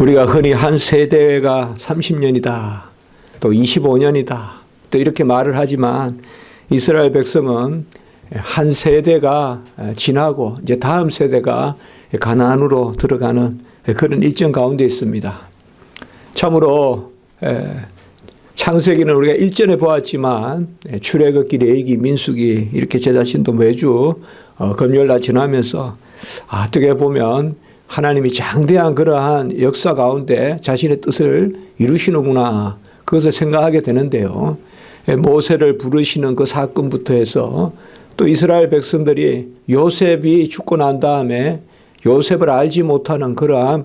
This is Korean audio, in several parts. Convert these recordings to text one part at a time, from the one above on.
우리가 흔히 한 세대가 30년이다, 또 25년이다, 또 이렇게 말을 하지만 이스라엘 백성은 한 세대가 지나고 이제 다음 세대가 가나안으로 들어가는 그런 일정 가운데 있습니다. 참으로 창세기는 우리가 일전에 보았지만 출애굽기, 레위기, 민수기 이렇게 제 자신도 매주 금요일날 지나면서 어떻게 보면 하나님이 장대한 그러한 역사 가운데 자신의 뜻을 이루시는구나, 그것을 생각하게 되는데요. 모세를 부르시는 그 사건부터 해서 또 이스라엘 백성들이 요셉이 죽고 난 다음에 요셉을 알지 못하는 그러한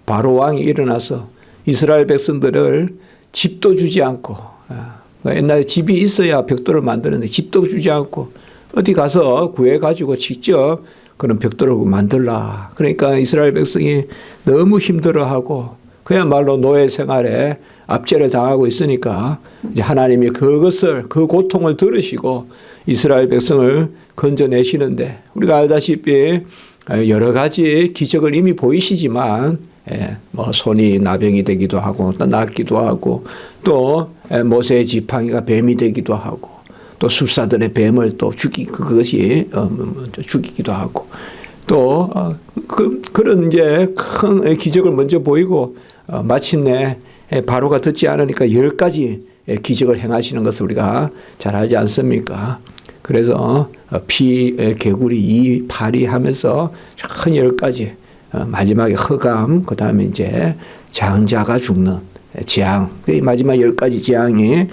바로 왕이 일어나서 이스라엘 백성들을 집도 주지 않고, 옛날에 집이 있어야 벽돌을 만드는데 집도 주지 않고 어디 가서 구해가지고 직접 그런 벽돌을 만들라. 그러니까 이스라엘 백성이 너무 힘들어하고 그야말로 노예 생활에 압제를 당하고 있으니까 이제 하나님이 그것을, 그 고통을 들으시고 이스라엘 백성을 건져내시는데, 우리가 알다시피 여러 가지 기적을 이미 보이시지만 뭐 손이 나병이 되기도 하고 또 낫기도 하고 또 모세의 지팡이가 뱀이 되기도 하고 또 술사들의 뱀을 또 그것이 죽이기도 하고 또 그런 이제 큰 기적을 먼저 보이고 마침내 바로가 듣지 않으니까 10가지 기적을 행하시는 것을 우리가 잘 알지 않습니까? 그래서 피, 개구리, 이, 파리 하면서 큰 10가지, 마지막에 흑암, 그 다음에 이제 장자가 죽는 재앙, 그 마지막 10가지 재앙이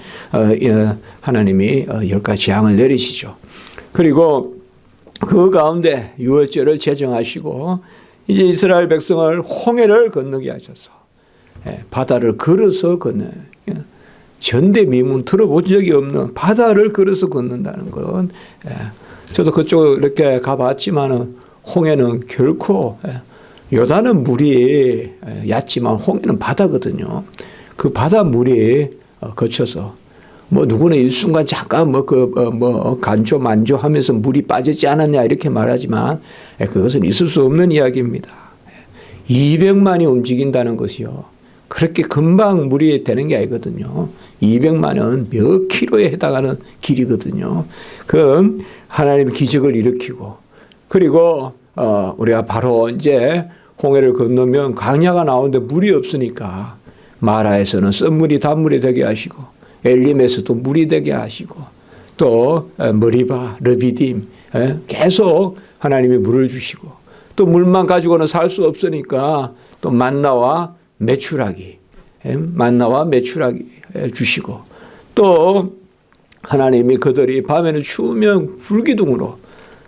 하나님이 10가지 재앙을 내리시죠. 그리고 그 가운데 유월절을 제정하시고 이제 이스라엘 백성을 홍해를 건너게 하셔서 바다를 걸어서 건너, 전대미문 들어본 적이 없는 바다를 걸어서 건넌다는 건, 저도 그쪽 이렇게 가봤지만은 홍해는 결코, 요단은 물이 얕지만 홍해는 바다거든요. 그 바다 물이 거쳐서 뭐 누구는 일순간 잠깐 간조 만조 하면서 물이 빠지지 않았냐 이렇게 말하지만 그것은 있을 수 없는 이야기입니다. 200만이 움직인다는 것이요, 그렇게 금방 물이 되는 게 아니거든요. 200만은 몇 킬로에 해당하는 길이거든요. 그럼 하나님이 기적을 일으키고, 그리고 우리가 바로 이제 홍해를 건너면 광야가 나오는데 물이 없으니까 마라에서는 쓴물이 단물이 되게 하시고 엘림에서도 물이 되게 하시고 또 머리바, 르비딤 계속 하나님이 물을 주시고 또 물만 가지고는 살 수 없으니까 또 만나와 메추라기 주시고 또 하나님이 그들이 밤에는 추우면 불기둥으로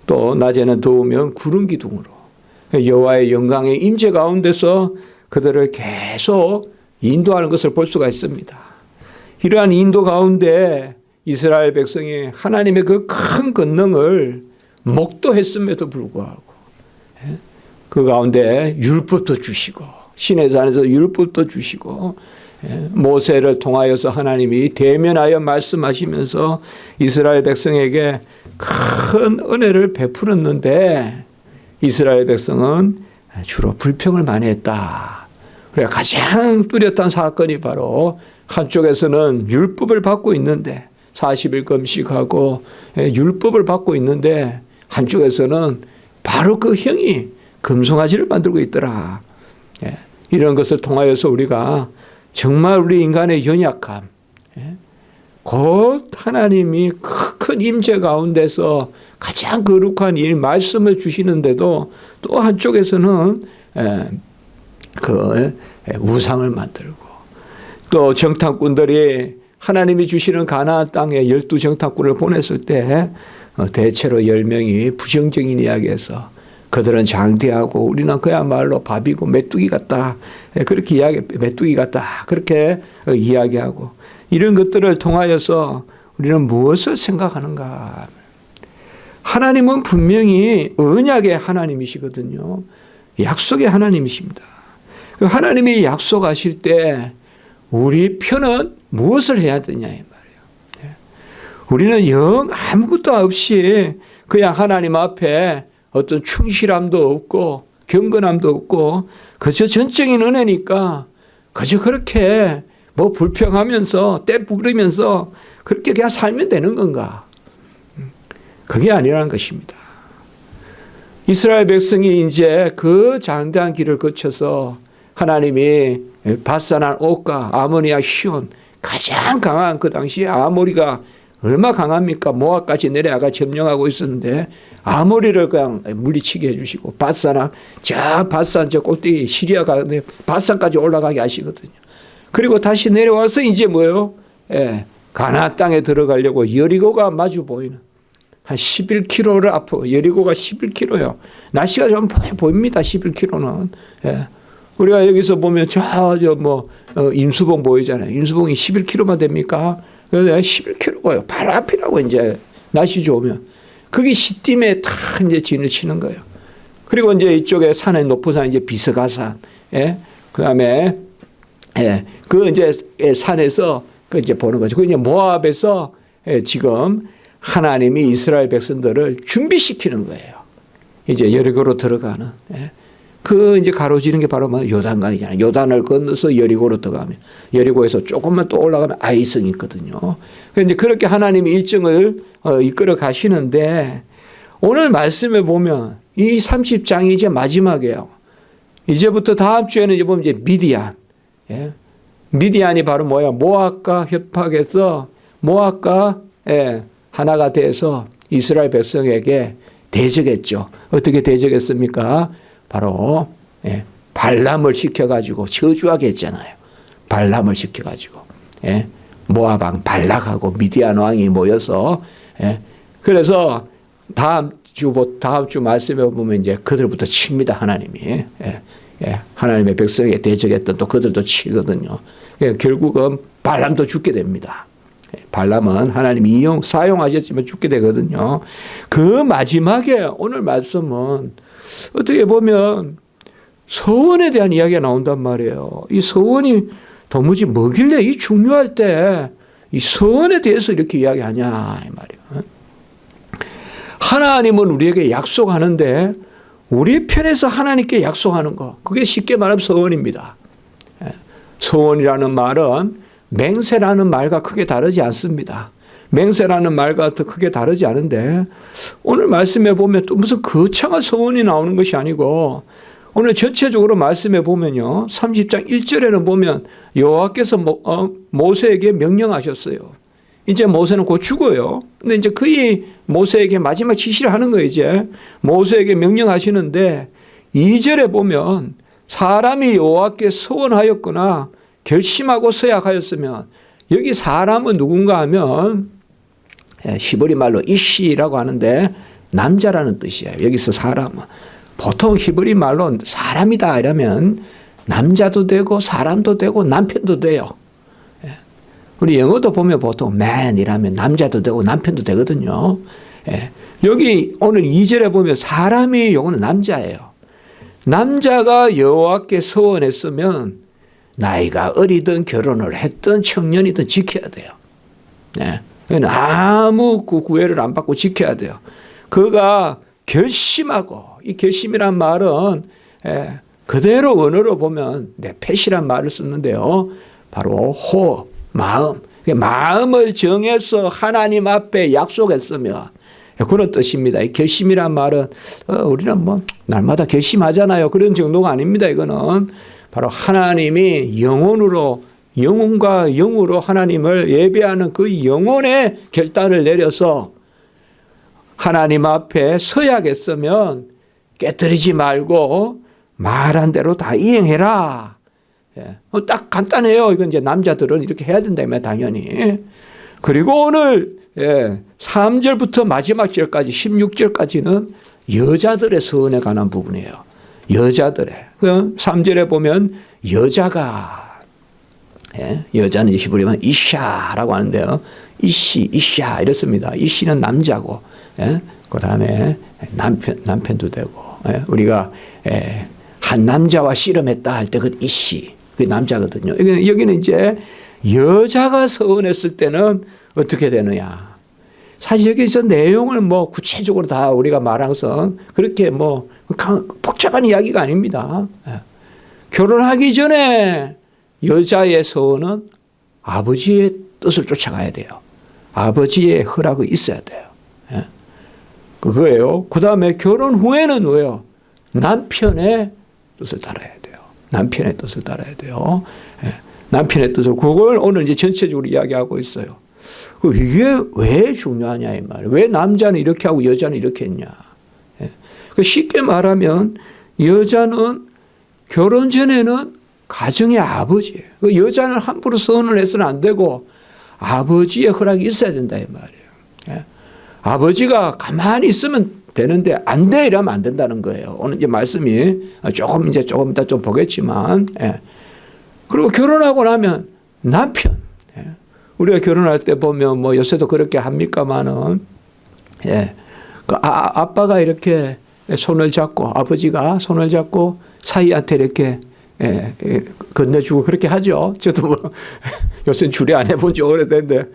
또 낮에는 더우면 구름 기둥으로 여호와의 영광의 임재 가운데서 그들을 계속 인도하는 것을 볼 수가 있습니다. 이러한 인도 가운데 이스라엘 백성이 하나님의 그 큰 권능을 목도했음에도 불구하고 그 가운데 율법도 주시고 시내산에서 율법도 주시고 모세를 통하여서 하나님이 대면하여 말씀하시면서 이스라엘 백성에게 큰 은혜를 베풀었는데 이스라엘 백성은 주로 불평을 많이 했다. 그래서 가장 뚜렷한 사건이 바로 한쪽에서는 율법을 받고 있는데 40일 금식하고 율법을 받고 있는데 한쪽에서는 바로 그 형이 금송아지를 만들고 있더라. 이런 것을 통하여서 우리가 정말 우리 인간의 연약함, 곧 하나님이 큰 임재 가운데서 가장 거룩한 이 말씀을 주시는데도 또 한쪽에서는 그 우상을 만들고 또 정탐꾼들이 하나님이 주시는 가나안 땅에 12정탐꾼을 보냈을 때 대체로 10명이 부정적인 이야기에서 그들은 장대하고 우리는 그야말로 밥이고 메뚜기 같다. 그렇게 메뚜기 같다. 그렇게 이야기하고 이런 것들을 통하여서 우리는 무엇을 생각하는가? 하나님은 분명히 언약의 하나님이시거든요. 약속의 하나님이십니다. 하나님이 약속하실 때 우리 편은 무엇을 해야 되냐 이 말이에요. 우리는 영 아무것도 없이 그냥 하나님 앞에 어떤 충실함도 없고 경건함도 없고 그저 전적인 은혜니까 그저 그렇게 뭐 불평하면서 떼 부리면서 그렇게 그냥 살면 되는 건가? 그게 아니라는 것입니다. 이스라엘 백성이 이제 그 장대한 길을 거쳐서 하나님이 바산한 옥과 아모니아 시온 가장 강한 그 당시에 아모리가 얼마나 강합니까? 모압까지 내려가 점령하고 있었는데 아모리를 그냥 물리치게 해주시고 바산한 바산 저 꼭대기 시리아가 바산까지 올라가게 하시거든요. 그리고 다시 내려와서 이제 뭐예요? 가나안 땅에 들어가려고 여리고가 마주 보이는 한 11km를 앞으로 여리고가 11km요. 날씨가 좀 보입니다. 11km는. 우리가 여기서 보면 임수봉 보이잖아요. 임수봉이 11km만 됩니까? 11km고요. 바로 앞이라고 이제 날씨 좋으면. 거기 시딤에 다 이제 진을 치는 거예요. 그리고 이제 이쪽에 산에 높은 산 이제 비스가산. 그 다음에 그 이제 산에서 그 이제 보는 거죠. 그 이제 모압에서 지금 하나님이 이스라엘 백성들을 준비시키는 거예요. 이제 여리고로 들어가는. 그 이제 가로지는 게 바로 뭐 요단강이잖아요. 요단을 건너서 여리고로 들어가면 여리고에서 조금만 또 올라가면 아이성이 있거든요. 그런데 그렇게 하나님이 일정을 이끌어 가시는데 오늘 말씀에 보면 이 30장이 이제 마지막이에요. 이제부터 다음 주에는 이제 보면 이제 미디안. 미디안이 바로 뭐야? 모압과 협박해서 모압과 하나가 돼서 이스라엘 백성에게 대적했죠. 어떻게 대적했습니까? 바로 발람을 시켜가지고 저주하게 했잖아요. 발람을 시켜가지고 모압 왕 발락하고 미디안 왕이 모여서 그래서 다음 주 말씀에 보면 이제 그들부터 칩니다. 하나님이 하나님의 백성에게 대적했던 또 그들도 치거든요. 결국은 발람도 죽게 됩니다. 발람은 하나님이 사용하셨지만 죽게 되거든요. 그 마지막에 오늘 말씀은 어떻게 보면 서원에 대한 이야기가 나온단 말이에요. 이 서원이 도무지 뭐길래 이 중요할 때 이 서원에 대해서 이렇게 이야기하냐 이 말이에요. 하나님은 우리에게 약속하는데 우리 편에서 하나님께 약속하는 거 그게 쉽게 말하면 서원입니다. 서원이라는 말은 맹세라는 말과 크게 다르지 않습니다. 맹세라는 말과 더 크게 다르지 않은데 오늘 말씀에 보면 또 무슨 거창한 서원이 나오는 것이 아니고 오늘 전체적으로 말씀에 보면요. 30장 1절에는 보면 여호와께서 모세에게 명령하셨어요. 이제 모세는 곧 죽어요. 근데 이제 거의 모세에게 마지막 지시를 하는 거예요. 이제 모세에게 명령하시는데 2절에 보면 사람이 여호와께 서원하였거나 결심하고 서약하였으면 여기 사람은 누군가 하면 히브리 말로 이시라고 하는데 남자라는 뜻이에요. 여기서 사람은 보통 히브리 말로 사람이다 이러면 남자도 되고 사람도 되고 남편도 돼요. 우리 영어도 보면 보통 man이라면 남자도 되고 남편도 되거든요. 여기 오늘 2절에 보면 사람이 요거는 남자예요. 남자가 여호와께 서원했으면 나이가 어리든 결혼을 했든 청년이든 지켜야 돼요. 아무 구애를 안 받고 지켜야 돼요. 그가 결심하고 이 결심이란 말은 그대로 언어로 보면 내패시란 말을 쓰는데요. 바로 마음. 마음을 정해서 하나님 앞에 약속했으면 그런 뜻입니다. 이 결심이란 말은 우리는 뭐 날마다 결심하잖아요. 그런 정도가 아닙니다. 이거는 바로 하나님이 영혼과 영으로 하나님을 예배하는 그 영혼의 결단을 내려서 하나님 앞에 서야겠으면 깨뜨리지 말고 말한 대로 다 이행해라. 딱 간단해요. 이건 이제 남자들은 이렇게 해야 된다면 당연히. 그리고 오늘 3절부터 마지막 절까지 16절까지는 여자들의 서원에 관한 부분이에요. 여자들의. 3절에 보면 여자가 여자는 히브리어로 이샤라고 하는데요. 이샤 이렇습니다. 이시는 남자고 그 다음에 남편도 되고 우리가 한 남자와 씨름했다 할 때 그 이시 그 남자거든요. 여기는 이제 여자가 서원했을 때는 어떻게 되느냐. 사실 여기서 내용을 뭐 구체적으로 다 우리가 말한 것은 그렇게 뭐 복잡한 이야기가 아닙니다. 결혼하기 전에 여자의 서원은 아버지의 뜻을 쫓아가야 돼요. 아버지의 허락이 있어야 돼요. 예? 그거예요. 그 다음에 결혼 후에는 왜요? 남편의 뜻을 따라야 돼요. 남편의 뜻을 따라야 돼요. 예? 남편의 뜻을, 그걸 오늘 이제 전체적으로 이야기하고 있어요. 이게 왜 중요하냐, 이 말이에요. 왜 남자는 이렇게 하고 여자는 이렇게 했냐. 예? 쉽게 말하면 여자는 결혼 전에는 가정의 아버지예요. 여자는 함부로 서운을 해서는 안 되고 아버지의 허락이 있어야 된다, 이 말이에요. 예? 아버지가 가만히 있으면 되는데 안 돼 이러면 안 된다는 거예요. 오늘 이제 말씀이 조금 이따 좀 보겠지만, 예. 그리고 결혼하고 나면 남편, 예. 우리가 결혼할 때 보면 뭐 요새도 그렇게 합니까마는, 예. 그 아빠가 이렇게 손을 잡고 아버지가 손을 잡고 사이한테 이렇게 건네주고 그렇게 하죠. 저도 뭐 요새 주례 안 해본 지 오래됐는데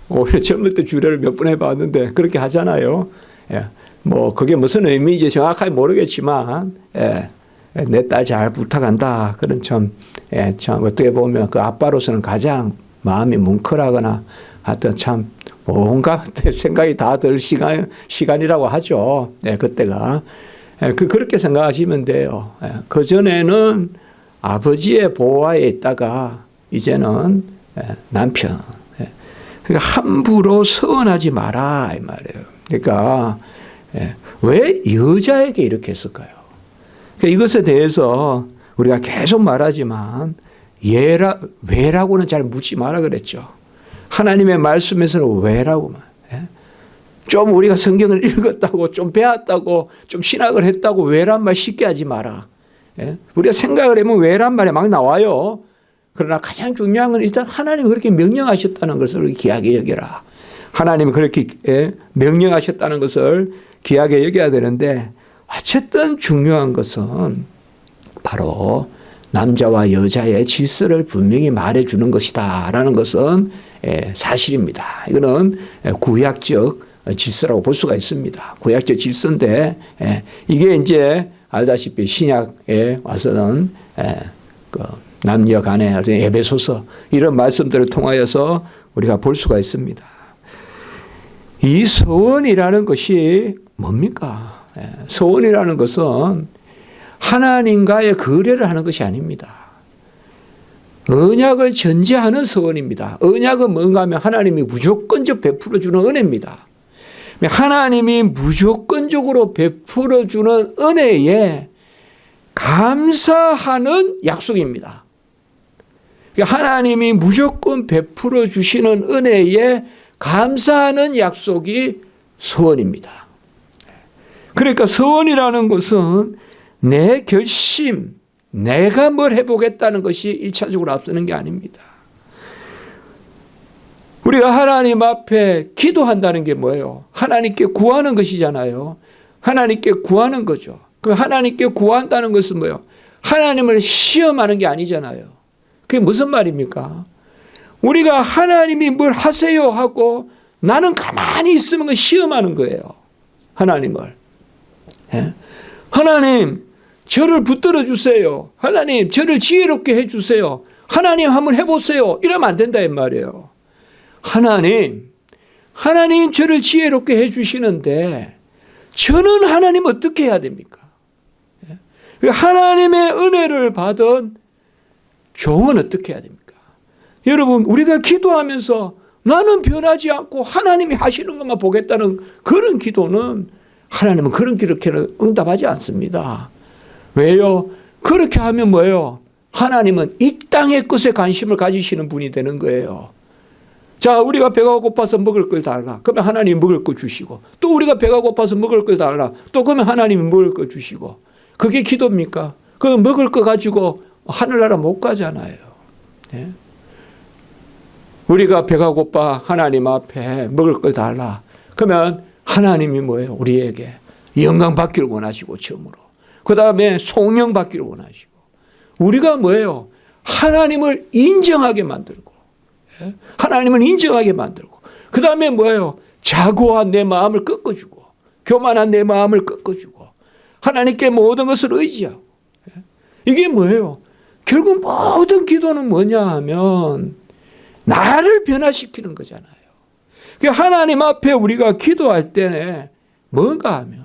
오히려 젊을 때 주례를 몇 번 해봤는데 그렇게 하잖아요. 예. 뭐 그게 무슨 의미인지 정확하게 모르겠지만, 내 딸 잘 부탁한다. 그런 참 어떻게 보면 그 아빠로서는 가장 마음이 뭉클하거나 하여튼 참 온갖 생각이 다 들 시간이라고 하죠. 그때가. 그렇게 생각하시면 돼요. 그 전에는 아버지의 보호하에 있다가 이제는 남편. 그러니까 함부로 서운하지 마라 이 말이에요. 그러니까 왜 여자에게 이렇게 했을까요? 그러니까 이것에 대해서 우리가 계속 말하지만 왜라고는 잘 묻지 마라 그랬죠. 하나님의 말씀에서는 왜라고만. 좀 우리가 성경을 읽었다고 좀 배웠다고 좀 신학을 했다고 왜란 말 쉽게 하지 마라. 우리가 생각을 해보면 왜란 말이 막 나와요. 그러나 가장 중요한 건 일단 하나님이 그렇게 명령하셨다는 것을 귀하게 여겨라. 하나님이 그렇게 명령하셨다는 것을 귀하게 여겨야 되는데, 어쨌든 중요한 것은 바로 남자와 여자의 질서를 분명히 말해주는 것이다라는 것은 사실입니다. 이거는 구약적 질서라고 볼 수가 있습니다. 구약적 질서인데, 이게 이제 알다시피 신약에 와서는 그 남녀 간의 에베소서 이런 말씀들을 통하여서 우리가 볼 수가 있습니다. 이 서원이라는 것이 뭡니까? 서원이라는 것은 하나님과의 거래를 하는 것이 아닙니다. 언약을 전제하는 서원입니다. 언약은 뭔가 하면 하나님이 무조건적 베풀어주는 은혜입니다. 하나님이 무조건적으로 베풀어주는 은혜에 감사하는 약속입니다. 하나님이 무조건 베풀어 주시는 은혜에 감사하는 약속이 서원입니다. 그러니까 서원이라는 것은 내 결심, 내가 뭘 해보겠다는 것이 1차적으로 앞서는 게 아닙니다. 우리가 하나님 앞에 기도한다는 게 뭐예요? 하나님께 구하는 것이잖아요. 하나님께 구하는 거죠. 그 하나님께 구한다는 것은 뭐예요? 하나님을 시험하는 게 아니잖아요. 그게 무슨 말입니까? 우리가 하나님이 뭘 하세요 하고 나는 가만히 있으면 그 시험하는 거예요. 하나님을. 하나님, 저를 붙들어 주세요. 하나님, 저를 지혜롭게 해 주세요. 하나님 한번 해보세요. 이러면 안 된다 이 말이에요. 하나님 저를 지혜롭게 해 주시는데 저는 하나님 어떻게 해야 됩니까? 하나님의 은혜를 받은 종은 어떻게 해야 됩니까? 여러분, 우리가 기도하면서 나는 변하지 않고 하나님이 하시는 것만 보겠다는 그런 기도는 하나님은 그렇게는 응답하지 않습니다. 왜요? 그렇게 하면 뭐예요? 하나님은 이 땅의 것에 관심을 가지시는 분이 되는 거예요. 자, 우리가 배가 고파서 먹을 걸 달라. 그러면 하나님이 먹을 거 주시고, 또 우리가 배가 고파서 먹을 걸 달라. 또 그러면 하나님이 먹을 거 주시고. 그게 기도입니까? 그 먹을 거 가지고 하늘나라 못 가잖아요. 네? 우리가 배가 고파 하나님 앞에 먹을 걸 달라. 그러면 하나님이 뭐예요? 우리에게 영광 받기를 원하시고 처음으로. 그 다음에 성령 받기를 원하시고. 우리가 뭐예요? 하나님을 인정하게 만들고. 하나님을 인정하게 만들고. 그 다음에 뭐예요? 자고한 내 마음을 꺾어주고. 교만한 내 마음을 꺾어주고. 하나님께 모든 것을 의지하고. 이게 뭐예요? 결국 모든 기도는 뭐냐 하면 나를 변화시키는 거잖아요. 하나님 앞에 우리가 기도할 때 뭔가 하면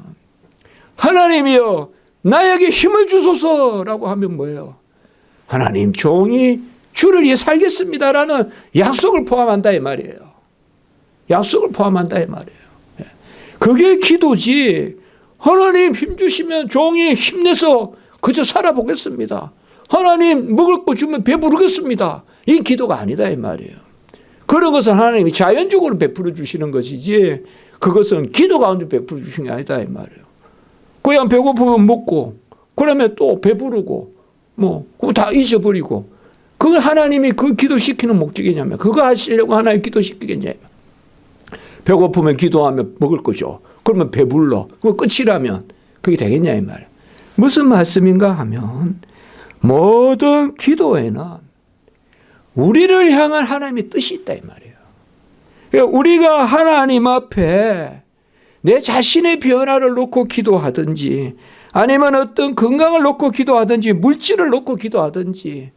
하나님이여 나에게 힘을 주소서라고 하면 뭐예요? 하나님 종이 주를 위해 살겠습니다라는 약속을 포함한다 이 말이에요. 약속을 포함한다 이 말이에요. 그게 기도지. 하나님 힘 주시면 종이 힘내서 그저 살아보겠습니다. 하나님 먹을 거 주면 배부르겠습니다. 이 기도가 아니다 이 말이에요. 그런 것은 하나님이 자연적으로 베풀어 주시는 것이지 그것은 기도 가운데 베풀어 주시는 게 아니다 이 말이에요. 그냥 배고프면 먹고 그러면 또 배부르고 그거 다 잊어버리고 그걸 하나님이 그 기도시키는 목적이냐면 그거 하시려고 하나님 기도시키겠냐면 배고프면 기도하면 먹을 거죠. 그러면 배불러. 그거 끝이라면 그게 되겠냐 이 말이에요. 무슨 말씀인가 하면 모든 기도에는 우리를 향한 하나님의 뜻이 있다 이 말이에요. 그러니까 우리가 하나님 앞에 내 자신의 변화를 놓고 기도하든지 아니면 어떤 건강을 놓고 기도하든지 물질을 놓고 기도하든지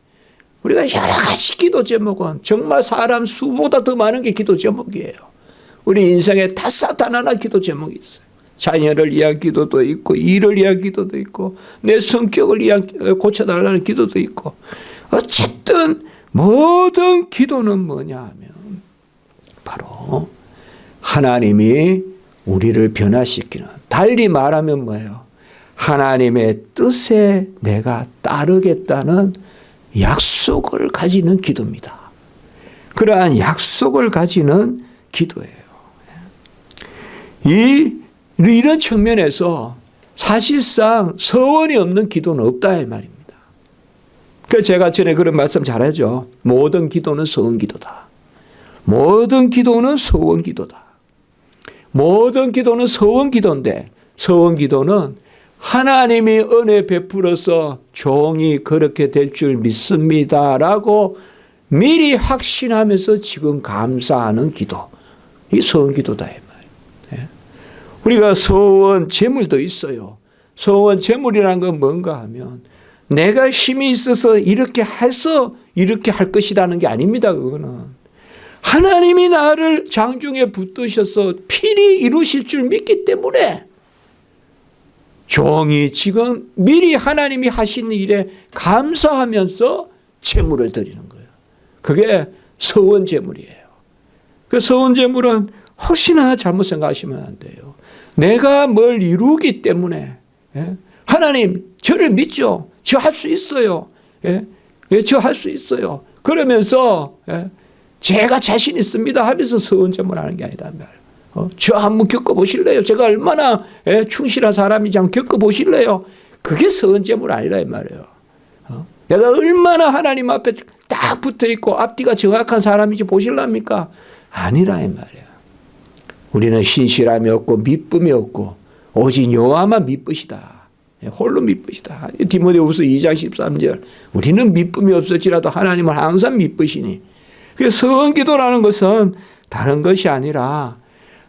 우리가 여러 가지 기도 제목은 정말 사람 수보다 더 많은 게 기도 제목이에요. 우리 인생에 다사다난한 기도 제목이 있어요. 자녀를 위한 기도도 있고 일을 위한 기도도 있고 내 성격을 위한 고쳐달라는 기도도 있고 어쨌든 모든 기도는 뭐냐 하면 바로 하나님이 우리를 변화시키는 달리 말하면 뭐예요? 하나님의 뜻에 내가 따르겠다는 약속을 가지는 기도입니다. 그러한 약속을 가지는 기도예요. 이런 측면에서 사실상 서원이 없는 기도는 없다 이 말입니다. 그래서 제가 전에 그런 말씀 잘하죠. 모든 기도는 서원기도다. 모든 기도는 서원기도다. 모든 기도는 서원기도인데 서원기도는 하나님이 은혜 베풀어서 종이 그렇게 될 줄 믿습니다라고 미리 확신하면서 지금 감사하는 기도. 이 서원기도다 이 말이에요. 우리가 서원 재물도 있어요. 서원 재물이라는 건 뭔가 하면 내가 힘이 있어서 이렇게 해서 이렇게 할 것이라는 게 아닙니다. 그거는 하나님이 나를 장중에 붙드셔서 필히 이루실 줄 믿기 때문에 종이 지금 미리 하나님이 하시는 일에 감사하면서 재물을 드리는 거예요. 그게 서원 재물이에요. 그 서원 재물은 혹시나 잘못 생각하시면 안 돼요. 내가 뭘 이루기 때문에 하나님 저를 믿죠. 저 할 수 있어요. 저 할 수 있어요. 그러면서 제가 자신 있습니다 하면서 서원 재물하는 게 아니다 말이에요. 저 한번 겪어보실래요? 제가 얼마나 충실한 사람인지 한번 겪어보실래요? 그게 서원 재물 아니라 이 말이에요. 내가 얼마나 하나님 앞에 딱 붙어있고 앞뒤가 정확한 사람인지 보실랍니까? 아니라 이 말이에요. 우리는 신실함이 없고 믿음이 없고 오직 여호와만 믿으시다. 홀로 믿으시다. 디모데후서 2장 13절 우리는 믿음이 없을지라도 하나님을 항상 믿으시니 서원기도라는 것은 다른 것이 아니라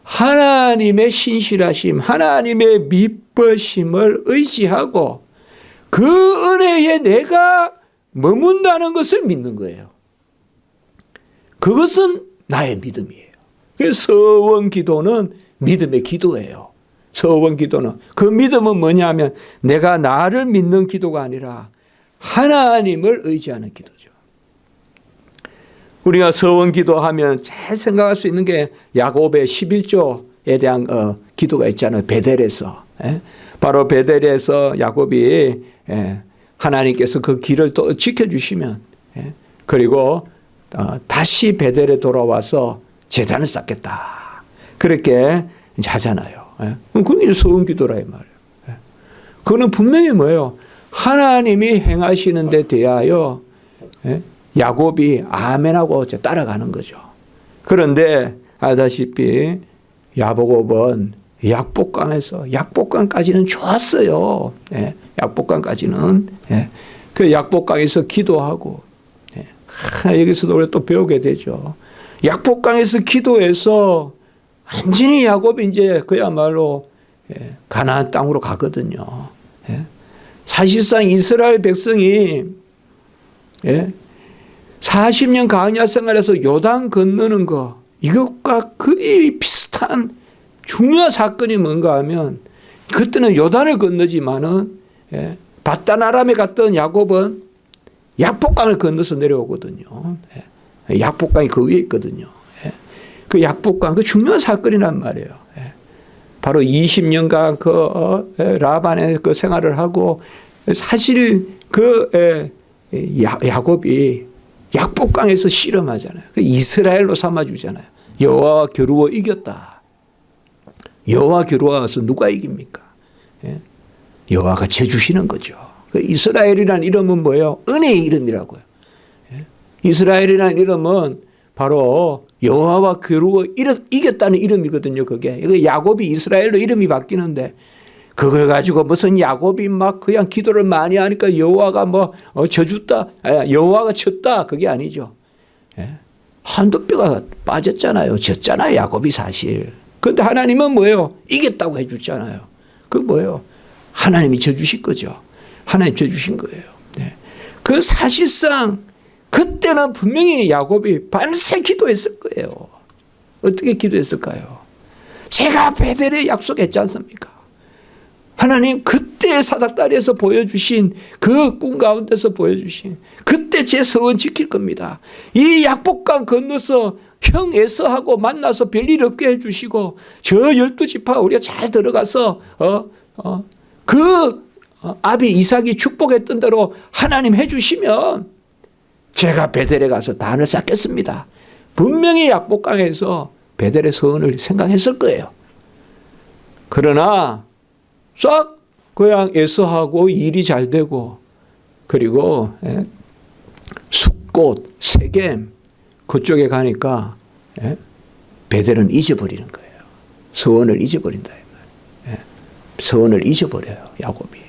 하나님의 신실하심, 하나님의 믿으심을 의지하고 그 은혜에 내가 머문다는 것을 믿는 거예요. 그것은 나의 믿음이에요. 서원기도는 믿음의 기도예요. 서원기도는 그 믿음은 뭐냐면 내가 나를 믿는 기도가 아니라 하나님을 의지하는 기도죠. 우리가 서원기도하면 잘 생각할 수 있는 게 야곱의 11조에 대한 기도가 있잖아요. 베델에서. 바로 베델에서 야곱이 하나님께서 그 길을 또 지켜주시면 그리고 다시 베델에 돌아와서 제단을 쌓겠다. 그렇게 이제 하잖아요. 그게 서원기도라 이 말이에요. 그거는 분명히 뭐예요? 하나님이 행하시는 데 대하여 야곱이 아멘하고 따라가는 거죠. 그런데 알다시피 야복업은 약복강까지는 좋았어요. 약복강까지는. 그 약복강에서 기도하고 여기서도 우리가 또 배우게 되죠. 약복강에서 기도해서 완전히 야곱이 이제 그야말로 가나안 땅으로 가거든요. 사실상 이스라엘 백성이 40년 광야 생활에서 요단 건너는 거, 이것과 거의 비슷한 중요한 사건이 뭔가 하면, 그때는 요단을 건너지만은 바단 아람에 갔던 야곱은 약복강을 건너서 내려오거든요. 약복강이 그 위에 있거든요. 그 약복강, 그 중요한 사건이란 말이에요. 바로 20년간 그 라반의 그 생활을 하고, 사실 그 야곱이 약복강에서 실험하잖아요. 그 이스라엘로 삼아주잖아요. 여호와와 겨루어 이겼다. 여호와 겨루어서 누가 이깁니까? 여호와가 져주시는 거죠. 그 이스라엘이라는 이름은 뭐예요? 은혜의 이름이라고요. 이스라엘이라는 이름은 바로 여호와와 겨루어 이겼다는 이름이거든요. 그게 야곱이 이스라엘로 이름이 바뀌는데, 그걸 가지고 무슨 야곱이 막 그냥 기도를 많이 하니까 여호와가 뭐 져줬다, 여호와가 쳤다, 그게 아니죠. 한두 뼈가 빠졌잖아요. 졌잖아요, 야곱이 사실. 그런데 하나님은 뭐예요? 이겼다고 해줬잖아요. 그 뭐예요? 하나님이 져주신 거죠. 하나님 져주신 거예요. 그 사실상 그때는 분명히 야곱이 밤새 기도했을 거예요. 어떻게 기도했을까요? 제가 베델에 약속했지 않습니까? 하나님 그때 사닥다리에서 보여주신 그 꿈 가운데서 보여주신 그때 제 서원 지킬 겁니다. 이 약복강 건너서 형 에서하고 만나서 별일 없게 해주시고, 저 12지파 우리가 잘 들어가서 그 아비 이삭이 축복했던 대로 하나님 해주시면 제가 베델에 가서 단을 쌓겠습니다. 분명히 약복강에서 베델의 서원을 생각했을 거예요. 그러나 싹 그냥 에서하고 일이 잘 되고, 그리고 숫꽃, 세겜 그쪽에 가니까 베델은 잊어버리는 거예요. 서원을 잊어버린다. 서원을 잊어버려요, 야곱이.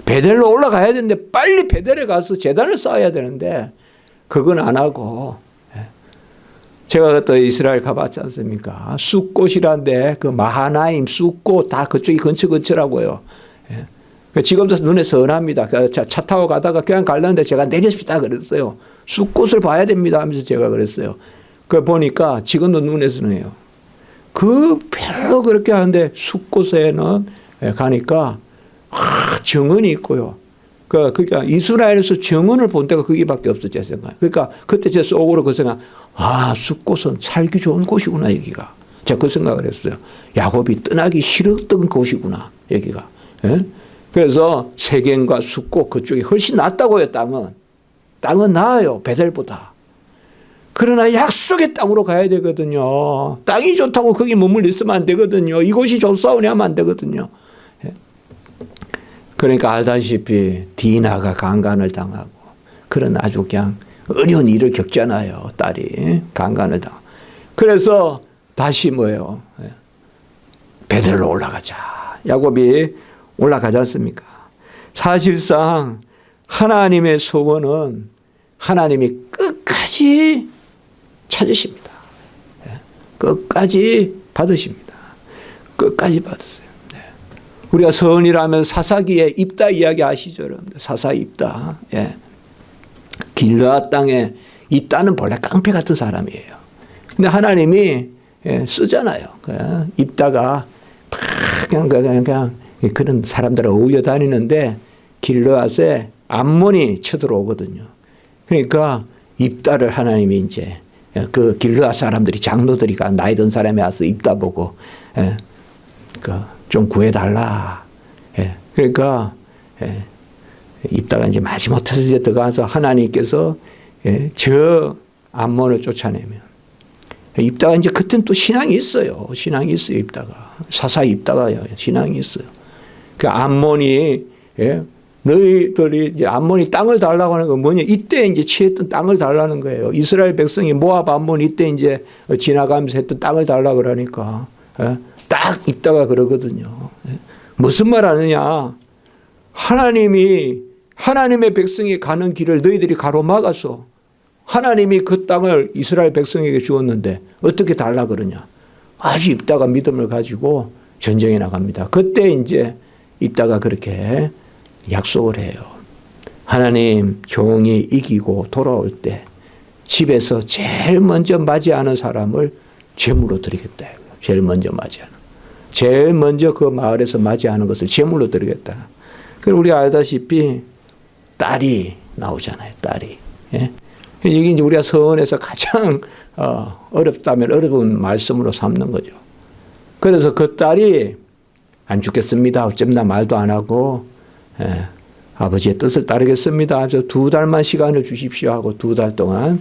베델로 올라가야 되는데 빨리 베델에 가서 제단을 쌓아야 되는데 그건 안 하고, 제가 그때 이스라엘 가봤지 않습니까? 숫꽃이란데 그 마하나임, 숫꽃 다 그쪽이 근처라고요. 지금도 눈에 선합니다. 차 타고 가다가 그냥 가려는데 제가 내렸다 그랬어요. 숫꽃을 봐야 됩니다 하면서 제가 그랬어요. 그 보니까 지금도 눈에 선해요. 그 별로 그렇게 하는데 숫꽃에는 가니까 정원이 있고요. 그러니까 이스라엘에서 정원을 본 데가 거기밖에 없었죠, 제 생각. 그러니까 그때 제 속으로 그 생각, 숫꽃은 살기 좋은 곳이구나, 여기가. 제가 그 생각을 했어요. 야곱이 떠나기 싫었던 곳이구나, 여기가. 그래서 세겜과 숫꽃 그쪽이 훨씬 낫다고요, 땅은. 땅은 나아요, 베델보다. 그러나 약속의 땅으로 가야 되거든요. 땅이 좋다고 거기 머물러 있으면 안 되거든요. 이곳이 좋사오니 하면 안 되거든요. 그러니까 알다시피 디나가 강간을 당하고 그런 아주 그냥 어려운 일을 겪잖아요. 딸이 강간을 당하고. 그래서 다시 뭐예요? 베델로 올라가자. 야곱이 올라가지 않습니까? 사실상 하나님의 소원은 하나님이 끝까지 찾으십니다. 끝까지 받으십니다. 끝까지 받으세요. 우리가 서원이라면 사사기에 입다 이야기 아시죠? 사사 입다. 길르앗 땅에 입다는 본래 깡패 같은 사람이에요. 근데 하나님이 쓰잖아요. 입다가 그냥 그런 사람들을 어울려 다니는데 길르앗에 암몬이 쳐들어오거든요. 그러니까 입다를 하나님이 이제 그 길르앗 사람들이 장로들이 나이 든 사람이 와서 입다 보고 좀 구해달라. 그러니까 입다가 이제 마지못해서 이제 들어가서 하나님께서 저 암몬을 쫓아내면, 입다가 이제 그때는 또 신앙이 있어요. 신앙이 있어요, 입다가. 사사 입다가 신앙이 있어요. 그 암몬이, 너희들이 이제 암몬이 땅을 달라고 하는 건 뭐냐? 이때 이제 취했던 땅을 달라는 거예요. 이스라엘 백성이 모압 암몬 이때 이제 지나가면서 했던 땅을 달라고 그러니까. 딱 입다가 그러거든요. 무슨 말 하느냐? 하나님의 백성이 가는 길을 너희들이 가로막아서 하나님이 그 땅을 이스라엘 백성에게 주었는데 어떻게 달라 그러냐? 아주 입다가 믿음을 가지고 전쟁에 나갑니다. 그때 이제 입다가 그렇게 약속을 해요. 하나님 종이 이기고 돌아올 때 집에서 제일 먼저 맞이하는 사람을 제물로 드리겠다. 제일 먼저 맞이하는. 제일 먼저 그 마을에서 맞이하는 것을 제물로 드리겠다. 그리고 우리가 알다시피 딸이 나오잖아요. 딸이. 예? 이게 이제 우리가 서원에서 가장 어렵다면 어려운 말씀으로 삼는 거죠. 그래서 그 딸이 안 죽겠습니다. 어쩜 말도 안 하고 아버지의 뜻을 따르겠습니다. 그래서 2달만 시간을 주십시오 하고 2달 동안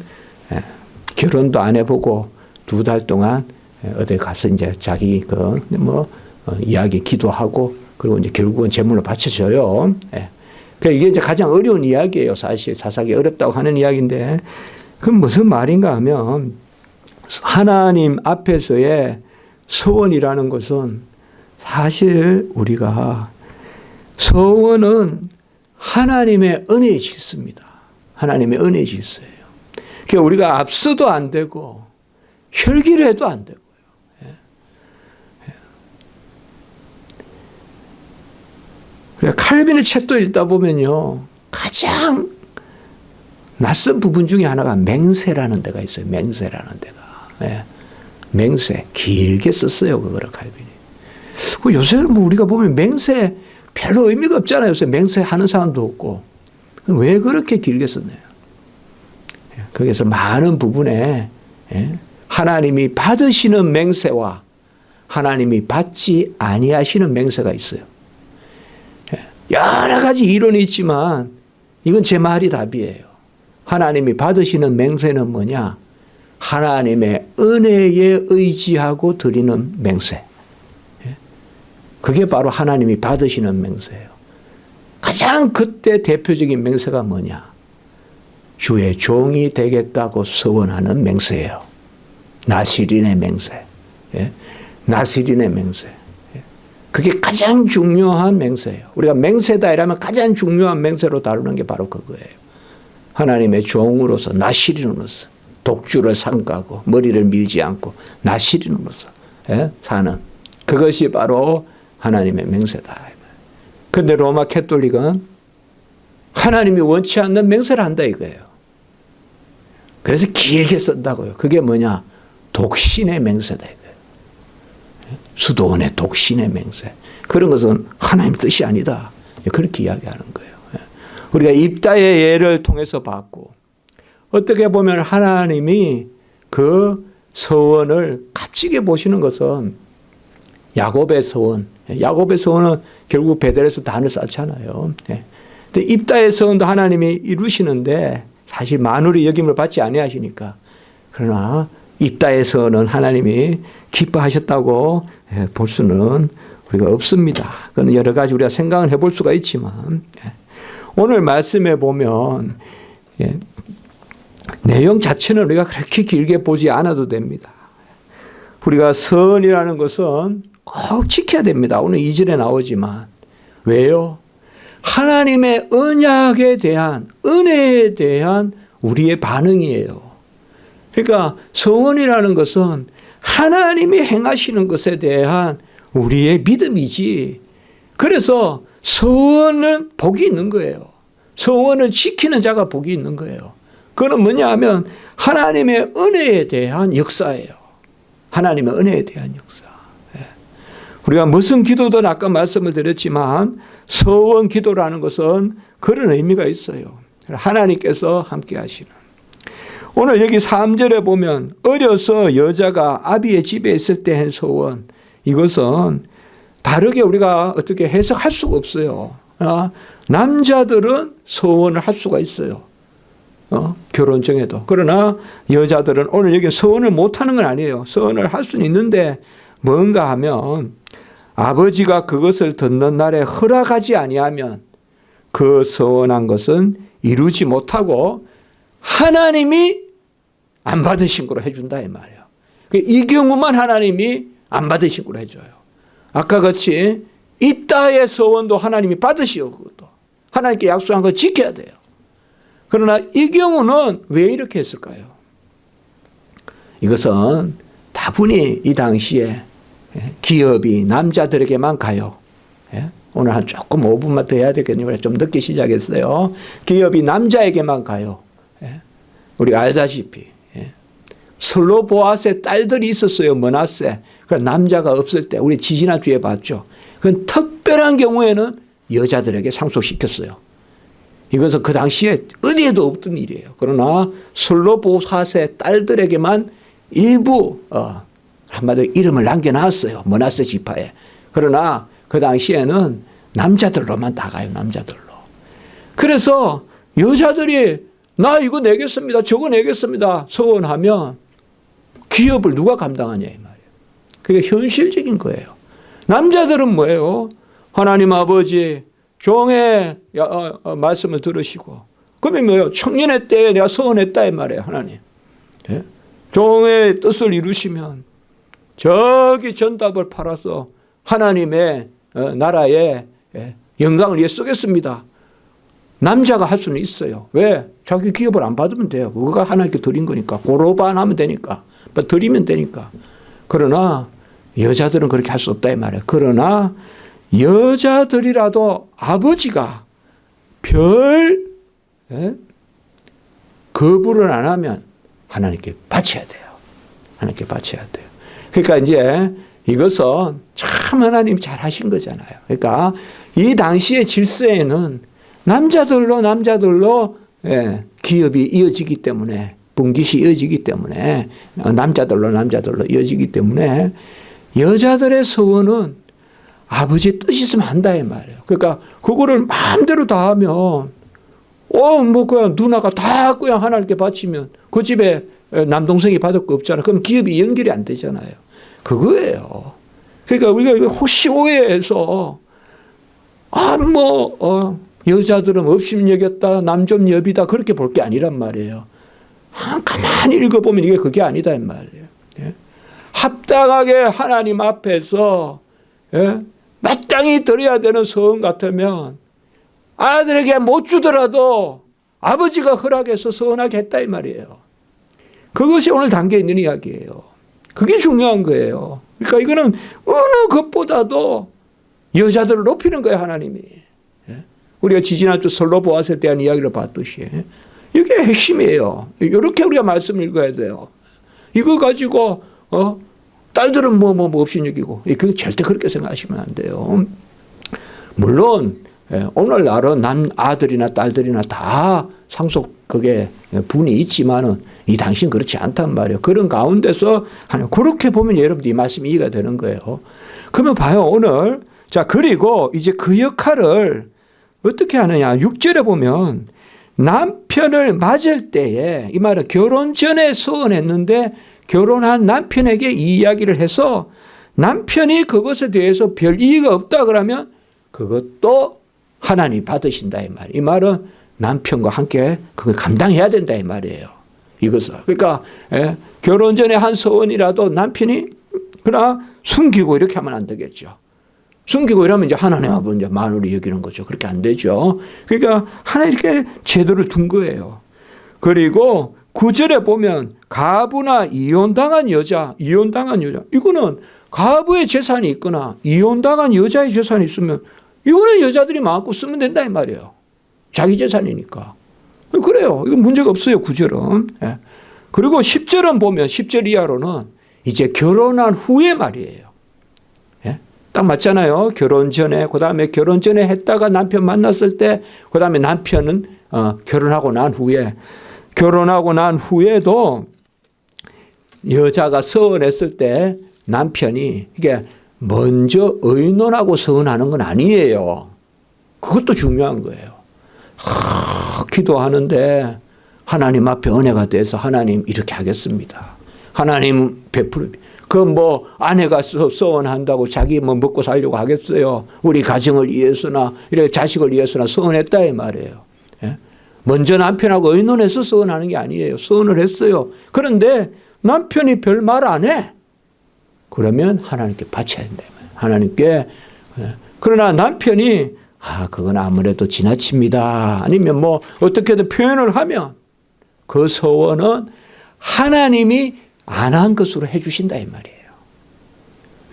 결혼도 안 해보고 2달 동안 어디 가서 이제 자기 이야기 기도하고 그리고 이제 결국은 제물로 바쳐져요. 이게 이제 가장 어려운 이야기예요. 사실 사사기 어렵다고 하는 이야기인데 그건 무슨 말인가 하면 하나님 앞에서의 서원이라는 것은 사실 우리가 서원은 하나님의 은혜의 질서입니다. 하나님의 은혜의 질서예요. 그러니까 우리가 앞서도 안 되고 혈기를 해도 안 되고요. 칼빈의 책도 읽다 보면요. 가장 낯선 부분 중에 하나가 맹세라는 데가 있어요. 맹세라는 데가. 맹세. 길게 썼어요. 그거를 칼빈이. 요새는 뭐 우리가 보면 맹세 별로 의미가 없잖아요. 요새 맹세하는 사람도 없고. 왜 그렇게 길게 썼나요? 거기서 많은 부분에 하나님이 받으시는 맹세와 하나님이 받지 아니하시는 맹세가 있어요. 여러 가지 이론이 있지만 이건 제 말이 답이에요. 하나님이 받으시는 맹세는 뭐냐? 하나님의 은혜에 의지하고 드리는 맹세. 그게 바로 하나님이 받으시는 맹세예요. 가장 그때 대표적인 맹세가 뭐냐? 주의 종이 되겠다고 서원하는 맹세예요. 나실인의 맹세. 나실인의 맹세. 그게 가장 중요한 맹세예요. 우리가 맹세다 이러면 가장 중요한 맹세로 다루는 게 바로 그거예요. 하나님의 종으로서 나실인으로서 독주를 삼가고 머리를 밀지 않고 나실인으로서 사는 그것이 바로 하나님의 맹세다. 그런데 로마 캐톨릭은 하나님이 원치 않는 맹세를 한다 이거예요. 그래서 길게 쓴다고요. 그게 뭐냐? 독신의 맹세다 이거예요. 수도원의 독신의 맹세. 그런 것은 하나님 뜻이 아니다. 그렇게 이야기하는 거예요. 우리가 입다의 예를 통해서 봤고 어떻게 보면 하나님이 그 서원을 값지게 보시는 것은 야곱의 서원. 야곱의 서원은 결국 베델에서 단을 쌓잖아요. 근데 입다의 서원도 하나님이 이루시는데 사실 만물이 여김을 받지 아니하시니까 그러나 입다의 서원은 하나님이 기뻐하셨다고 볼 수는 우리가 없습니다. 그건 여러 가지 우리가 생각을 해볼 수가 있지만 오늘 말씀에 보면 내용 자체는 우리가 그렇게 길게 보지 않아도 됩니다. 우리가 선이라는 것은 꼭 지켜야 됩니다. 오늘 2절에 나오지만 왜요? 하나님의 언약에 대한 은혜에 대한 우리의 반응이에요. 그러니까 서원이라는 것은 하나님이 행하시는 것에 대한 우리의 믿음이지. 그래서 서원은 복이 있는 거예요. 서원을 지키는 자가 복이 있는 거예요. 그건 뭐냐 하면 하나님의 은혜에 대한 역사예요. 하나님의 은혜에 대한 역사. 우리가 무슨 기도든 아까 말씀을 드렸지만 서원 기도라는 것은 그런 의미가 있어요. 하나님께서 함께 하시는. 오늘 여기 3절에 보면 어려서 여자가 아비의 집에 있을 때 한 서원, 이것은 다르게 우리가 어떻게 해석할 수가 없어요. 남자들은 서원을 할 수가 있어요. 결혼 정에도. 그러나 여자들은 오늘 여기 서원을 못하는 건 아니에요. 서원을 할 수는 있는데 뭔가 하면 아버지가 그것을 듣는 날에 허락하지 아니하면 그 서원한 것은 이루지 못하고 하나님이 안 받으신 거로 해준다 이 말이에요. 이 경우만 하나님이 안 받으신 거로 해줘요. 아까 같이 입다의 서원도 하나님이 받으시오. 그것도 하나님께 약속한 거 지켜야 돼요. 그러나 이 경우는 왜 이렇게 했을까요? 이것은 다분히 이 당시에 기업이 남자들에게만 가요. 오늘 한 조금 5분만 더 해야 되겠네요. 좀 늦게 시작했어요. 기업이 남자에게만 가요. 예. 우리가 알다시피. 예. 슬로보아스의 딸들이 있었어요. 머나세. 그러니까 남자가 없을 때 우리 지지난주에 봤죠. 그건 특별한 경우에는 여자들에게 상속시켰어요. 이것은 그 당시에 어디에도 없던 일이에요. 그러나 슬로보아스의 딸들에게만 일부 한마디로 이름을 남겨놨어요. 머나세 지파에. 그러나 그 당시에는 남자들로만 다 가요. 남자들로. 그래서 여자들이 나 이거 내겠습니다. 저거 내겠습니다. 서원하면 기업을 누가 감당하냐 이 말이에요. 그게 현실적인 거예요. 남자들은 뭐예요? 하나님 아버지 종의 말씀을 들으시고 그러면 뭐예요? 청년의 때에 내가 서원했다 이 말이에요. 하나님. 네? 종의 뜻을 이루시면 저기 전답을 팔아서 하나님의 나라에 영광을 위해 쓰겠습니다. 남자가 할 수는 있어요. 왜? 자기 기업을 안 받으면 돼요. 그거가 하나님께 드린 거니까. 고로반 하면 되니까. 드리면 되니까. 그러나 여자들은 그렇게 할 수 없다 이 말이에요. 그러나 여자들이라도 아버지가 별 거부를 안 하면 하나님께 바쳐야 돼요. 하나님께 바쳐야 돼요. 그러니까 이제 이것은 참 하나님이 잘 하신 거잖아요. 그러니까 이 당시의 질서에는 남자들로 기업이 이어지기 때문에 분깃이 이어지기 때문에 남자들로 이어지기 때문에 여자들의 서원은 아버지의 뜻이 있으면 한다 이 말이에요. 그러니까 그거를 마음대로 다 하면 그냥 누나가 다 그냥 하나님께 바치면 그 집에 남동생이 받을 거 없잖아요. 그럼 기업이 연결이 안 되잖아요. 그거예요. 그러니까 우리가 혹시 오해해서 여자들은 업심여겼다 남좀 여비다 그렇게 볼 게 아니란 말이에요. 가만히 읽어보면 이게 그게 아니다 이 말이에요. 예? 합당하게 하나님 앞에서 마땅히 드려야 되는 서원 같으면 아들에게 못 주더라도 아버지가 허락해서 서원하게 했다 이 말이에요. 그것이 오늘 담겨 있는 이야기예요. 그게 중요한 거예요. 그러니까 이거는 어느 것보다도 여자들을 높이는 거예요, 하나님이. 우리가 지지난주 슬로보아스에 대한 이야기를 봤듯이. 이게 핵심이에요. 이렇게 우리가 말씀을 읽어야 돼요. 이거 가지고, 딸들은 없인 여기고. 그 절대 그렇게 생각하시면 안 돼요. 물론, 오늘날은 아들이나 딸들이나 다 상속 그게 분이 있지만은 이 당시는 그렇지 않단 말이에요. 그런 가운데서 그렇게 보면 여러분들 이 말씀이 이해가 되는 거예요. 그러면 봐요, 오늘. 자, 그리고 이제 그 역할을 어떻게 하느냐. 6절에 보면 남편을 맞을 때에 이 말은 결혼 전에 서원했는데 결혼한 남편에게 이 이야기를 해서 남편이 그것에 대해서 별 이의가 없다 그러면 그것도 하나님 받으신다 이 말. 이 말은 남편과 함께 그걸 감당해야 된다 이 말이에요. 이것은. 그러니까 결혼 전에 한 서원이라도 남편이 그러나 숨기고 이렇게 하면 안 되겠죠. 숨기고 이러면 이제 하나님 앞은 이제 만으로 여기는 거죠. 그렇게 안 되죠. 그러니까 하나님 이렇게 제도를 둔 거예요. 그리고 9절에 보면 가부나 이혼당한 여자. 이거는 가부의 재산이 있거나 이혼당한 여자의 재산이 있으면 이거는 여자들이 마음껏 쓰면 된다 이 말이에요. 자기 재산이니까. 그래요. 이건 문제가 없어요. 9절은. 그리고 10절은 보면 10절 이하로는 이제 결혼한 후에 말이에요. 딱 맞잖아요. 결혼 전에, 그 다음에 결혼 전에 했다가 남편 만났을 때, 그 다음에 남편은 결혼하고 난 후에도 여자가 서원했을 때 남편이 이게 먼저 의논하고 서원하는 건 아니에요. 그것도 중요한 거예요. 기도하는데 하나님 앞에 은혜가 돼서 하나님 이렇게 하겠습니다. 하나님 베풀어. 아내가 서원한다고 자기 먹고 살려고 하겠어요. 우리 가정을 위해서나, 이렇게 자식을 위해서나 서원했다, 이 말이에요. 먼저 남편하고 의논해서 서원하는 게 아니에요. 서원을 했어요. 그런데 남편이 별 말 안 해. 그러면 하나님께 바쳐야 된다. 하나님께. 그러나 남편이, 그건 아무래도 지나칩니다. 아니면 어떻게든 표현을 하면 그 서원은 하나님이 안 한 것으로 해 주신다 이 말이에요.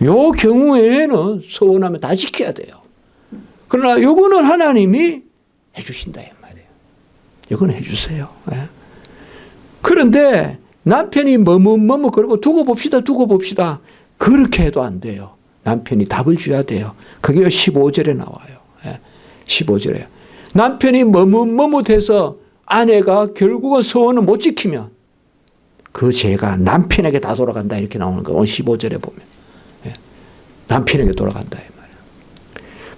요 경우에는 서원하면 다 지켜야 돼요. 그러나 요거는 하나님이 해주신다 이 말이에요. 요거는 해주세요. 예. 그런데 남편이 머뭇머뭇 두고 봅시다. 그렇게 해도 안 돼요. 남편이 답을 줘야 돼요. 그게 15절에 나와요. 15절에. 남편이 머뭇머뭇해서 아내가 결국은 서원을 못 지키면 그 죄가 남편에게 다 돌아간다 이렇게 나오는 거예요. 15절에 보면. 남편에게 돌아간다 이 말이에요.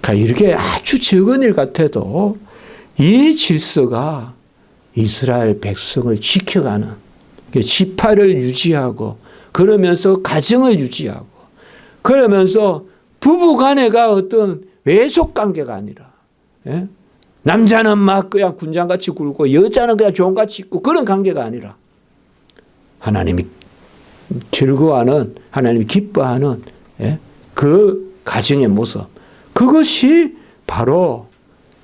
그러니까 이렇게 아주 적은 일 같아도 이 질서가 이스라엘 백성을 지켜가는 지파를 유지하고 그러면서 가정을 유지하고 그러면서 부부간에가 어떤 외속관계가 아니라 남자는 막 그냥 군장같이 굴고 여자는 그냥 종같이 입고 그런 관계가 아니라 하나님이 즐거워하는 하나님이 기뻐하는 그 가정의 모습 그것이 바로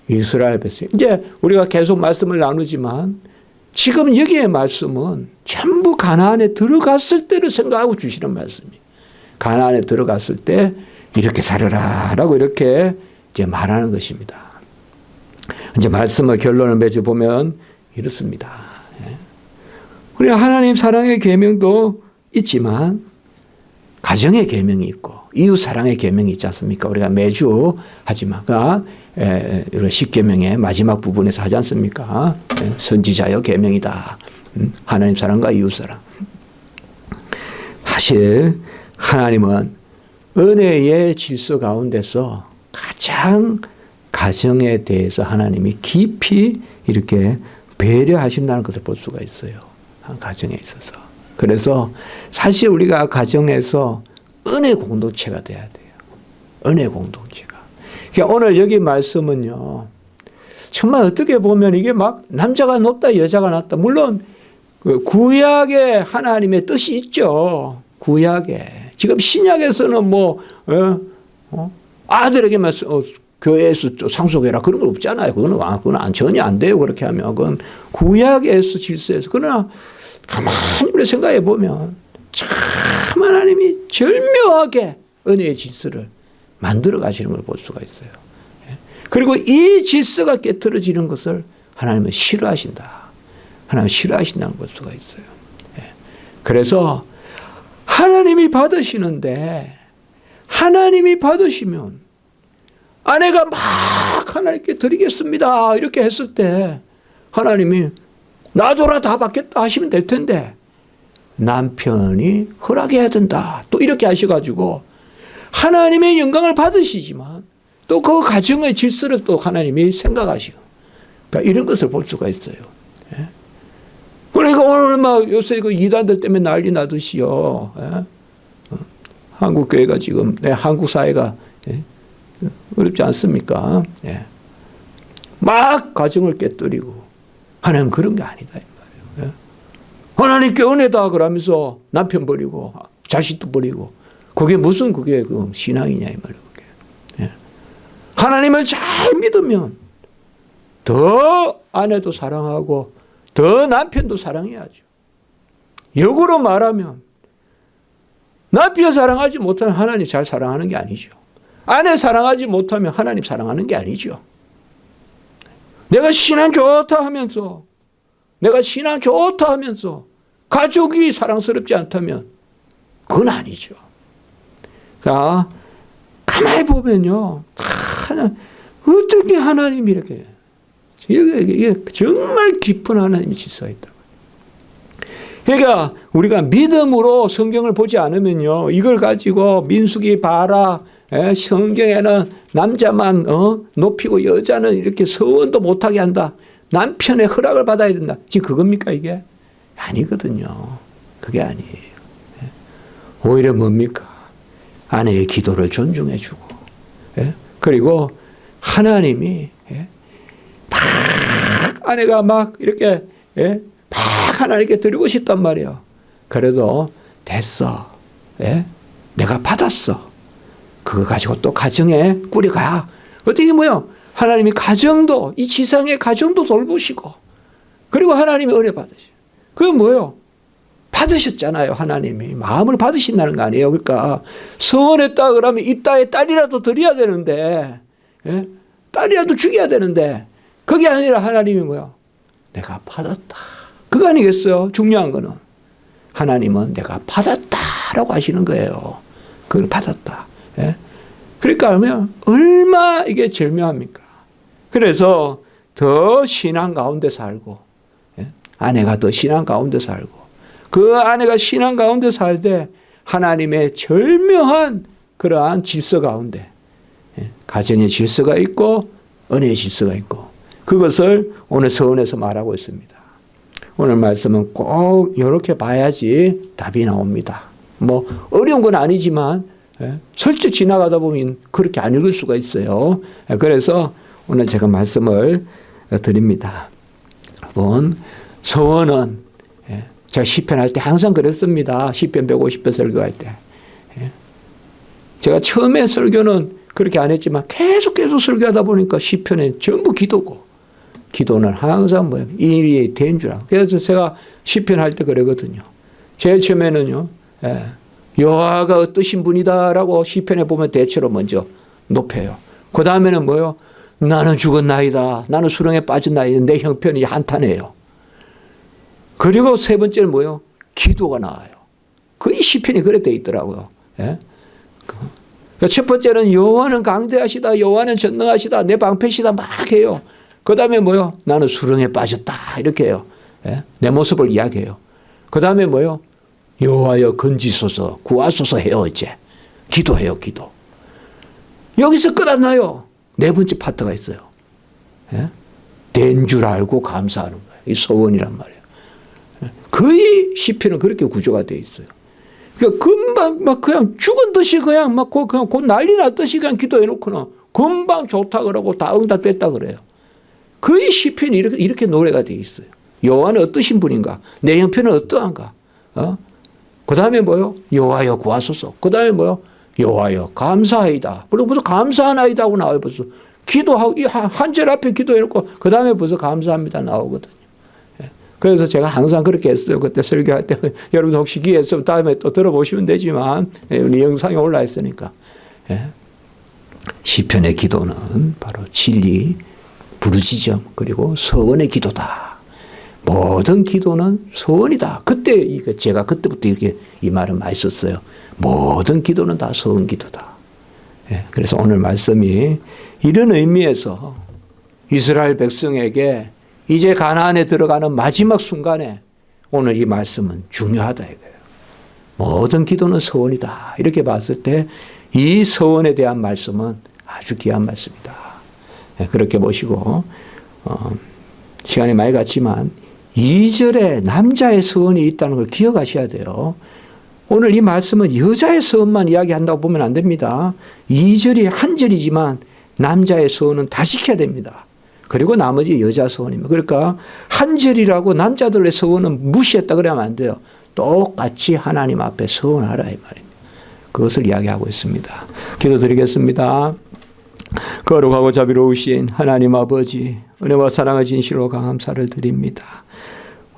이스라엘 백성. 이제 우리가 계속 말씀을 나누지만 지금 여기의 말씀은 전부 가나안에 들어갔을 때를 생각하고 주시는 말씀이에요. 가나안에 들어갔을 때 이렇게 살아라라고 이렇게 이제 말하는 것입니다. 이제 말씀의 결론을 맺어 보면 이렇습니다. 우리가 하나님 사랑의 계명도 있지만 가정의 계명이 있고 이웃 사랑의 계명이 있지 않습니까? 우리가 매주 하지만 이런 십계명의 마지막 부분에서 하지 않습니까? 선지자여 계명이다. 하나님 사랑과 이웃 사랑. 사실 하나님은 은혜의 질서 가운데서 가장 가정에 대해서 하나님이 깊이 이렇게 배려하신다는 것을 볼 수가 있어요. 가정에 있어서. 그래서 사실 우리가 가정에서 은혜 공동체가 돼야 돼요. 은혜 공동체가. 그러니까 오늘 여기 말씀은요. 정말 어떻게 보면 이게 막 남자가 높다 여자가 낮다. 물론 그 구약에 하나님의 뜻이 있죠. 구약에. 지금 신약에서는 아들에게만 교회에서 상속해라 그런 거 없잖아요. 그건 전혀 안 돼요. 그렇게 하면. 그건 구약에서 질서에서. 그러나 가만히 우리 생각해 보면 참 하나님이 절묘하게 은혜의 질서를 만들어 가시는 걸 볼 수가 있어요. 그리고 이 질서가 깨트려지는 것을 하나님은 싫어하신다. 하나님은 싫어하신다는 걸 볼 수가 있어요. 그래서 하나님이 받으시는데 하나님이 받으시면 아내가 막 하나님께 드리겠습니다. 이렇게 했을 때 하나님이 놔둬라 다 받겠다 하시면 될 텐데 남편이 허락해야 된다. 또 이렇게 하셔가지고 하나님의 영광을 받으시지만 또 그 가정의 질서를 또 하나님이 생각하시고 그러니까 이런 것을 볼 수가 있어요. 그러니까 오늘 막 요새 그 이단들 때문에 난리 나듯이요. 한국 교회가 지금 한국 사회가 어렵지 않습니까? 막 가정을 깨뜨리고 하나님 그런 게 아니다 이 말이에요. 하나님께 은혜다 그러면서 남편 버리고 자식도 버리고 그게 무슨 그게 그 신앙이냐 이 말이에요. 하나님을 잘 믿으면 더 아내도 사랑하고 더 남편도 사랑해야죠. 역으로 말하면 남편 사랑하지 못하면 하나님 잘 사랑하는 게 아니죠. 아내 사랑하지 못하면 하나님 사랑하는 게 아니죠. 내가 신앙 좋다 하면서 가족이 사랑스럽지 않다면 그건 아니죠. 자, 가만히 보면요. 어떻게 하나님이 이렇게 이게 정말 깊은 하나님의 질서가 있다고. 그러니까 우리가 믿음으로 성경을 보지 않으면요. 이걸 가지고 민수기 봐라. 성경에는 남자만 높이고 여자는 이렇게 서원도 못하게 한다. 남편의 허락을 받아야 된다. 지금 그겁니까 이게? 아니거든요. 그게 아니에요. 오히려 뭡니까? 아내의 기도를 존중해 주고 그리고 하나님이 막 아내가 막 이렇게 막 하나님께 드리고 싶단 말이에요. 그래도 됐어. 내가 받았어. 그거 가지고 또 가정에 꾸려가. 어떻게 뭐요? 하나님이 가정도 이 지상의 가정도 돌보시고 그리고 하나님이 은혜 받으시고 그건 뭐요? 받으셨잖아요. 하나님이 마음을 받으신다는 거 아니에요. 그러니까 서원했다 그러면 입다의 딸이라도 드려야 되는데 딸이라도 죽여야 되는데 그게 아니라 하나님이 뭐야? 내가 받았다. 그거 아니겠어요? 중요한 거는. 하나님은 내가 받았다라고 하시는 거예요. 그걸 받았다. 예? 그러니까 얼마 이게 절묘합니까? 그래서 더 신앙 가운데 살고, 예? 아내가 더 신앙 가운데 살고, 그 아내가 신앙 가운데 살 때 하나님의 절묘한 그러한 질서 가운데, 예? 가정의 질서가 있고 은혜의 질서가 있고, 그것을 오늘 서원에서 말하고 있습니다. 오늘 말씀은 꼭 이렇게 봐야지 답이 나옵니다. 뭐 어려운 건 아니지만 슬쩍 지나가다 보면 그렇게 안 읽을 수가 있어요. 그래서 오늘 제가 말씀을 드립니다. 여러분, 서원은 제가 시편 할 때 항상 그랬습니다. 시편 150편 설교할 때. 제가 처음에 설교는 그렇게 안 했지만 계속 설교하다 보니까 시편은 전부 기도고, 기도는 항상 뭐예요? 일이 된 줄 알고. 그래서 제가 시편 할 때 그러거든요. 제일 처음에는요, 여호와가 어떠신 분이다라고 시편에 보면 대체로 먼저 높여요. 그 다음에는 뭐요? 나는 죽었나이다. 나는 수렁에 빠졌나이다. 내 형편이 한탄해요. 그리고 세 번째는 뭐요? 기도가 나와요. 거의 시편이 그래 돼 있더라고요. 예? 첫 번째는 여호와는 강대하시다. 여호와는 전능하시다. 내 방패시다. 막 해요. 그 다음에 뭐요? 나는 수렁에 빠졌다. 이렇게 해요. 예? 내 모습을 이야기해요. 그 다음에 뭐요? 여호와여 건지소서 구하소서 해요. 이제 기도해요. 기도. 여기서 끝 안 나요. 네 번째 파트가 있어요. 예? 된 줄 알고 감사하는 거예요. 이 서원이란 말이에요. 예? 거의 시편은 그렇게 구조가 되어 있어요. 그러니까 금방 막 그냥 죽은 듯이 그냥 막 그냥 곧 난리 났듯이 그냥 기도해 놓고는 금방 좋다 그러고 다 응답됐다 그래요. 거의 시편이 이렇게 노래가 되어 있어요. 여호와는 어떠신 분인가? 내 형편은 어떠한가? 그 다음에 뭐요? 여호와여 구하소서. 그 다음에 뭐요? 여호와여 감사하이다. 물론 벌써 감사하나이다 하고 나와요. 벌써 기도하고 한 절 앞에 기도해놓고 그 다음에 벌써 감사합니다 나오거든요. 그래서 제가 항상 그렇게 했어요. 그때 설교할 때 여러분 혹시 기회했으면 다음에 또 들어보시면 되지만 우리 영상에 올라 있으니까. 시편의 기도는 바로 진리, 부르짖음 그리고 서원의 기도다. 모든 기도는 서원이다. 그때 제가 그때부터 이렇게 이 말을 많이 썼어요. 모든 기도는 다 서원 기도다. 그래서 오늘 말씀이 이런 의미에서 이스라엘 백성에게 이제 가나안에 들어가는 마지막 순간에 오늘 이 말씀은 중요하다 이거예요. 모든 기도는 서원이다. 이렇게 봤을 때 이 서원에 대한 말씀은 아주 귀한 말씀이다. 그렇게 보시고 시간이 많이 갔지만 2절에 남자의 서원이 있다는 걸 기억하셔야 돼요. 오늘 이 말씀은 여자의 서원만 이야기한다고 보면 안 됩니다. 2절이 한 절이지만 남자의 서원은 다 지켜야 됩니다. 그리고 나머지 여자 서원입니다. 그러니까 한 절이라고 남자들의 서원은 무시했다 그러면 안 돼요. 똑같이 하나님 앞에 서원하라 이 말입니다. 그것을 이야기하고 있습니다. 기도드리겠습니다. 거룩하고 자비로우신 하나님 아버지, 은혜와 사랑의 진실로 감사를 드립니다.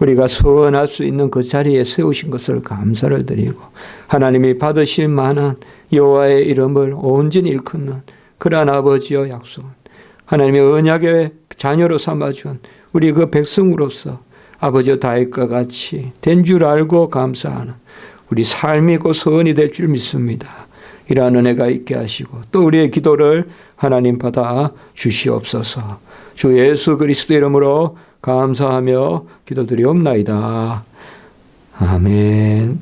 우리가 서원할 수 있는 그 자리에 세우신 것을 감사를 드리고 하나님이 받으실 만한 여호와의 이름을 온전히 일컫는 그러한 아버지여 약속, 하나님의 언약의 자녀로 삼아준 우리 그 백성으로서 아버지여 다윗과 같이 된 줄 알고 감사하는 우리 삶이 곧 서원이 될 줄 믿습니다. 이러한 은혜가 있게 하시고 또 우리의 기도를 하나님 받아 주시옵소서. 주 예수 그리스도 이름으로 감사하며 기도드리옵나이다. 아멘.